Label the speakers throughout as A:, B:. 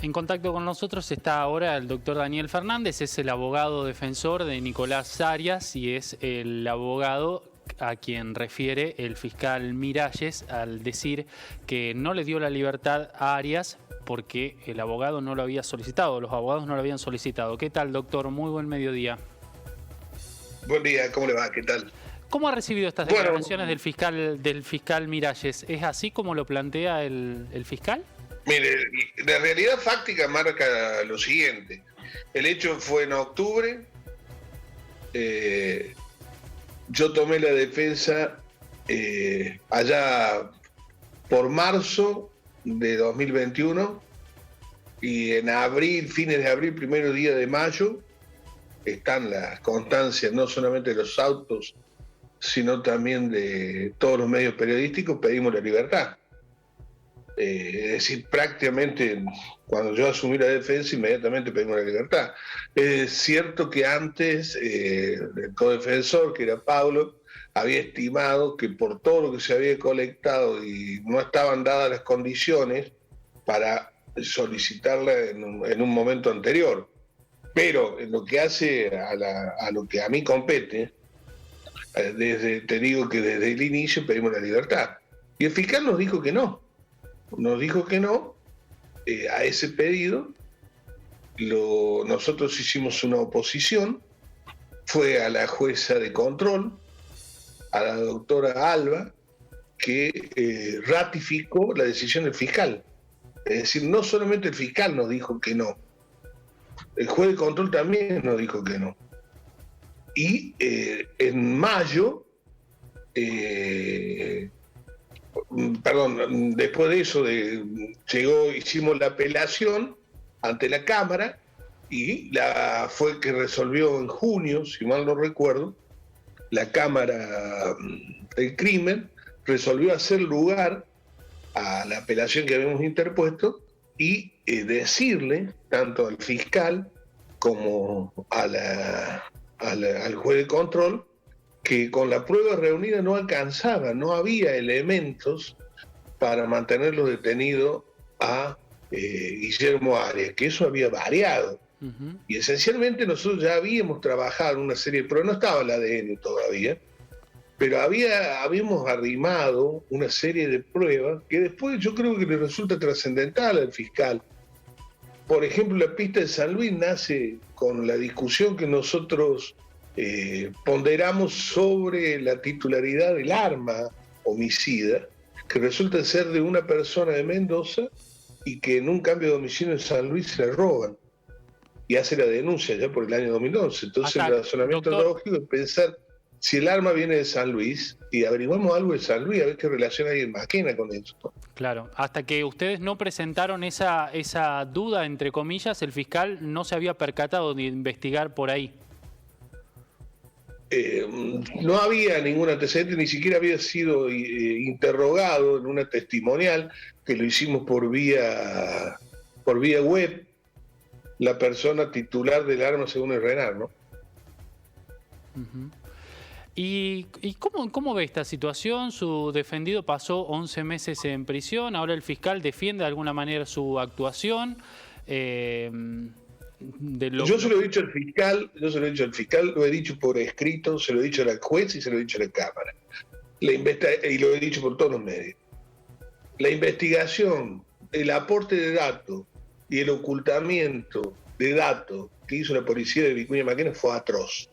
A: En contacto con nosotros está ahora el doctor Daniel Fernández, es el abogado defensor de Nicolás Arias y es el abogado a quien refiere el fiscal Miralles al decir que no le dio la libertad a Arias porque el abogado no lo había solicitado, los abogados no lo habían solicitado. ¿Qué tal, doctor? Muy buen mediodía.
B: Buen día, ¿cómo le va? ¿Qué tal?
A: ¿Cómo ha recibido estas declaraciones del fiscal Miralles? ¿Es así como lo plantea el fiscal?
B: Mire, la realidad fáctica marca lo siguiente. El hecho fue en octubre. Yo tomé la defensa allá por marzo de 2021 y en abril, fines de abril, primer día de mayo, están las constancias no solamente de los autos, sino también de todos los medios periodísticos, pedimos la libertad. Es decir, prácticamente cuando yo asumí la defensa, inmediatamente pedimos la libertad. Es cierto que antes el codefensor, que era Pablo, había estimado que por todo lo que se había colectado y no estaban dadas las condiciones para solicitarla en un momento anterior. Pero en lo que hace a lo que a mí compete, te digo que desde el inicio pedimos la libertad. Y el fiscal nos dijo que no. Nos dijo que no a ese pedido. Nosotros hicimos una oposición, fue a la jueza de control, a la doctora Alba, que ratificó la decisión del fiscal. Es decir, no solamente el fiscal nos dijo que no, el juez de control también nos dijo que no. Y en mayo, después de eso hicimos la apelación ante la Cámara y fue que resolvió en junio, si mal no recuerdo, la Cámara del Crimen resolvió hacer lugar a la apelación que habíamos interpuesto y decirle tanto al fiscal como al juez de control que con la prueba reunida no alcanzaba, no había elementos para mantenerlo detenido a Guillermo Arias, que eso había variado. Uh-huh. Y esencialmente nosotros ya habíamos trabajado en una serie de pruebas, no estaba el ADN todavía, pero habíamos arrimado una serie de pruebas que después yo creo que le resulta trascendental al fiscal. Por ejemplo, la pista de San Luis nace con la discusión que nosotros ponderamos sobre la titularidad del arma homicida, que resulta ser de una persona de Mendoza y que en un cambio de domicilio en San Luis se le roban y hace la denuncia ya por el año 2011. Entonces el razonamiento lógico es pensar si el arma viene de San Luis y averiguamos algo de San Luis, a ver qué relación hay en Maquena con eso.
A: Claro, hasta que ustedes no presentaron esa duda, entre comillas, el fiscal no se había percatado de investigar por ahí.
B: No había ningún antecedente, ni siquiera había sido interrogado en una testimonial, que lo hicimos por vía web, la persona titular del arma según el RENAR, ¿no?
A: Uh-huh. ¿Y cómo ve esta situación? Su defendido pasó 11 meses en prisión, ahora el fiscal defiende de alguna manera su actuación.
B: Yo se lo he dicho al fiscal, lo he dicho por escrito, se lo he dicho a la juez y se lo he dicho a la Cámara. Y lo he dicho por todos los medios. La investigación, el aporte de datos y el ocultamiento de datos que hizo la policía de Vicuña Maquena fue atroz.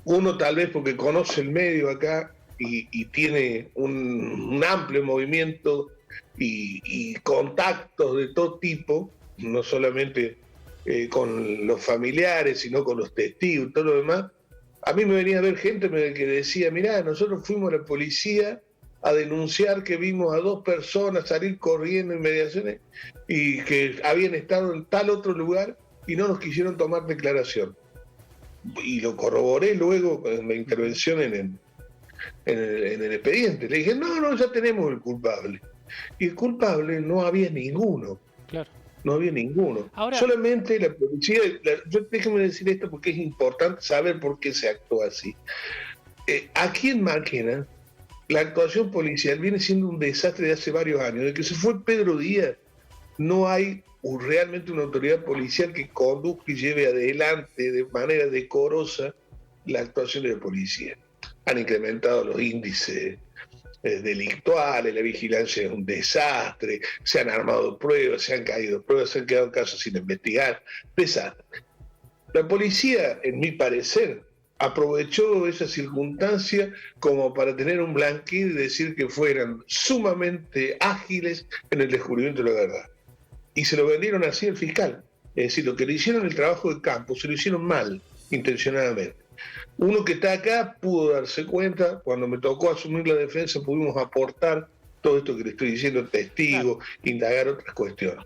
B: Uno tal vez porque conoce el medio acá y tiene un amplio movimiento y contactos de todo tipo, no solamente con los familiares, sino con los testigos y todo lo demás. A mí me venía a ver gente que decía, mirá, nosotros fuimos a la policía a denunciar que vimos a 2 personas salir corriendo en mediaciones y que habían estado en tal otro lugar y no nos quisieron tomar declaración. Y lo corroboré luego en la intervención en el expediente. Le dije, no, ya tenemos el culpable. Y el culpable no había ninguno.
A: Claro.
B: No había ninguno.
A: Ahora,
B: solamente la policía... Déjeme decir esto porque es importante saber por qué se actuó así. Aquí en Maquena la actuación policial viene siendo un desastre de hace varios años. Desde que se fue Pedro Díaz, no hay realmente una autoridad policial que conduzca y lleve adelante de manera decorosa la actuación de la policía. Han incrementado los índices delictuales, la vigilancia es un desastre, se han armado pruebas, se han caído pruebas, se han quedado casos sin investigar, desastre. La policía, en mi parecer, aprovechó esa circunstancia como para tener un blanqueo y decir que fueran sumamente ágiles en el descubrimiento de la verdad. Y se lo vendieron así al fiscal. Es decir, lo que le hicieron el trabajo de campo, se lo hicieron mal, intencionadamente. Uno que está acá pudo darse cuenta, cuando me tocó asumir la defensa pudimos aportar todo esto que le estoy diciendo, testigos, indagar otras cuestiones.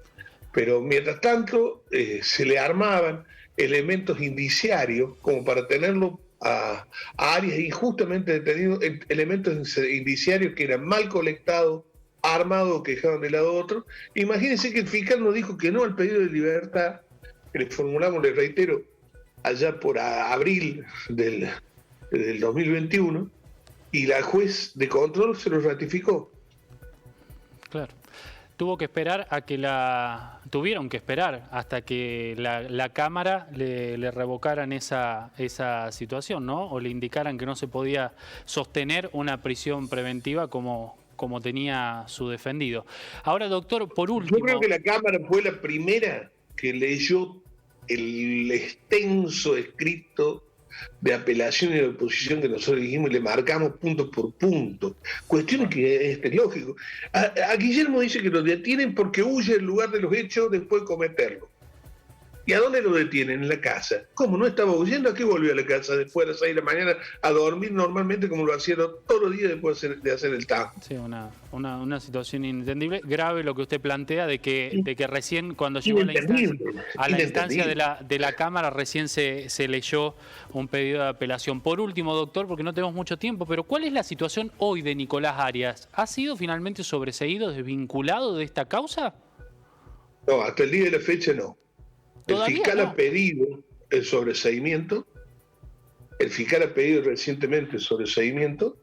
B: Pero mientras tanto se le armaban elementos indiciarios como para tenerlo a Arias injustamente detenido, elementos indiciarios que eran mal colectados, armados o que dejaban de lado otro. Imagínense que el fiscal nos dijo que no al pedido de libertad que le formulamos, le reitero, allá por abril del 2021, y la juez de control se lo ratificó.
A: Claro. Tuvieron que esperar hasta que la Cámara le revocaran esa situación, ¿no? O le indicaran que no se podía sostener una prisión preventiva como tenía su defendido. Ahora, doctor, por último...
B: Yo creo que la Cámara fue la primera que leyó el extenso escrito de apelación y de oposición que nosotros dijimos y le marcamos punto por punto. Cuestiones que es lógico. A Guillermo dice que lo detienen porque huye del lugar de los hechos después de cometerlo. ¿Y a dónde lo detienen? En la casa. ¿Cómo? ¿No estaba huyendo? ¿A qué volvió a la casa después de las 6 de la mañana a dormir normalmente como lo hacía todos los días después de hacer el TAM?
A: Sí, una situación inentendible. Grave lo que usted plantea de que recién cuando llegó a la instancia de la Cámara recién se leyó un pedido de apelación. Por último, doctor, porque no tenemos mucho tiempo, pero ¿cuál es la situación hoy de Nicolás Arias? ¿Ha sido finalmente sobreseído, desvinculado de esta causa?
B: No, hasta el día de la fecha no. El fiscal
A: no.
B: ha pedido el sobreseimiento, el fiscal ha pedido recientemente el sobreseimiento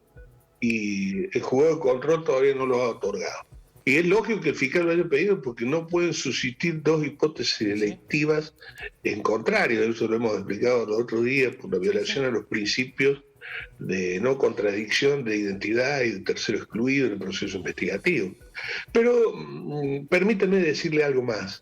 B: y el juzgado de control todavía no lo ha otorgado. Y es lógico que el fiscal lo haya pedido porque no pueden subsistir dos hipótesis delictivas en contrario. Eso lo hemos explicado los otros días por la violación a los principios de no contradicción de identidad y de tercero excluido en el proceso investigativo. Pero permítame decirle algo más.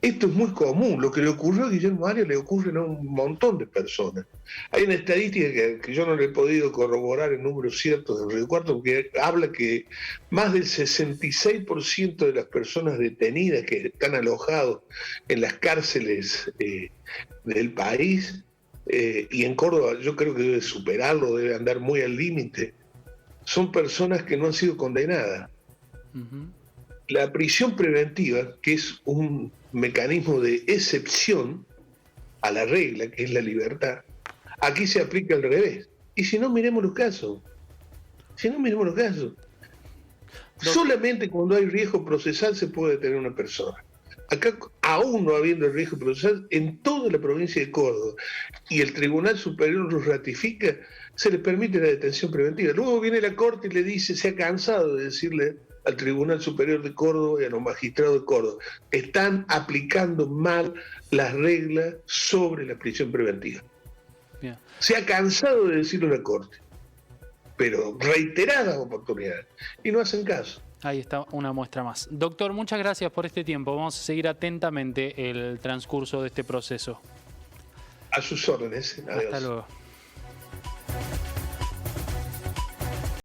B: Esto es muy común, lo que le ocurrió a Guillermo Arias le ocurre a un montón de personas. Hay una estadística que yo no le he podido corroborar en números ciertos de Río Cuarto, porque habla que más del 66% de las personas detenidas que están alojados en las cárceles del país, y en Córdoba yo creo que debe superarlo, debe andar muy al límite, son personas que no han sido condenadas. Uh-huh. La prisión preventiva, que es un mecanismo de excepción a la regla, que es la libertad, aquí se aplica al revés. Y si no, miremos los casos. Solamente cuando hay riesgo procesal se puede detener una persona. Acá, aún no habiendo el riesgo procesal, en toda la provincia de Córdoba, y el Tribunal Superior lo ratifica, se le permite la detención preventiva. Luego viene la Corte y le dice, se ha cansado de decirle al Tribunal Superior de Córdoba y a los magistrados de Córdoba, están aplicando mal las reglas sobre la prisión preventiva. Bien. Se ha cansado de decirlo la Corte, pero reiteradas oportunidades, y no hacen caso.
A: Ahí está una muestra más. Doctor, muchas gracias por este tiempo. Vamos a seguir atentamente el transcurso de este proceso.
B: A sus órdenes. Adiós.
A: Hasta luego.